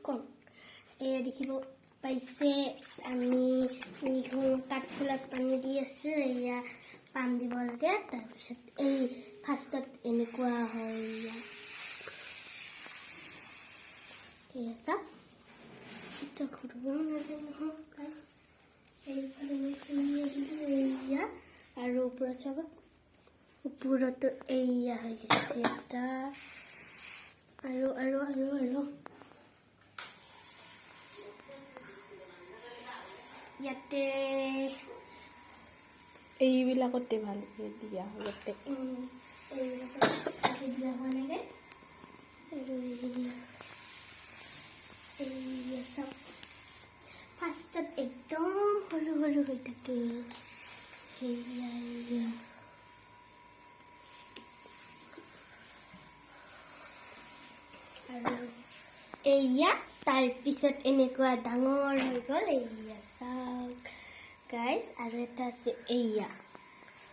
কম এয়া দেখিব পাইছে আমি কাঠফুলাত পানী দি আছো এয়া পান দিব লাগে তাৰপিছত এই ফাৰ্ষ্টত এনেকুৱা হয় এয়া চাওক এটা ঘূৰিব নাযায় নহয় গাইছ এইফালে এয়া আৰু ওপৰত চাব ওপৰতো এয়া হৈ গৈছে এটা আৰু ইয়াতে এইবিলাকতে ভালকে দিয়া ইয়াতে দিয়া হোৱা নাই গাইছ আৰু এয়া চাওক ফাৰ্ষ্টত একদম সৰু সৰু হৈ থাকে সেয়া আৰু এয়া তাৰপিছত এনেকুৱা ডাঙৰ হৈ গ'ল এয়া চাওক গাইজ আৰু এটা আছে এয়া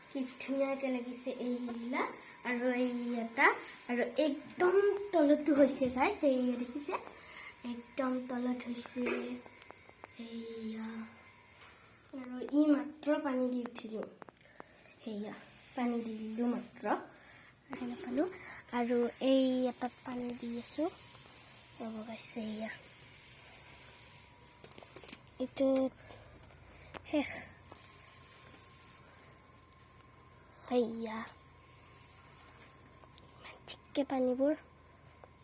কি ধুনীয়াকৈ লাগিছে এইয়া আৰু এইটা আৰু একদম তলতো হৈছে গাইজ এয়া দেখিছে একদম তলত হৈছে এয়া আৰু ই মাত্ৰ পানী দি উঠিলোঁ সেয়া পানী দি দিলোঁ মাত্ৰ নাপালোঁ আৰু এই এটাত পানী দি আছোঁ ৰ'ব গাইছে এয়া এইটো শেষ সেয়া ইমান ঠিককৈ পানীবোৰ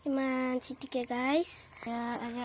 ইমান চিটিকে গাইছ আৰু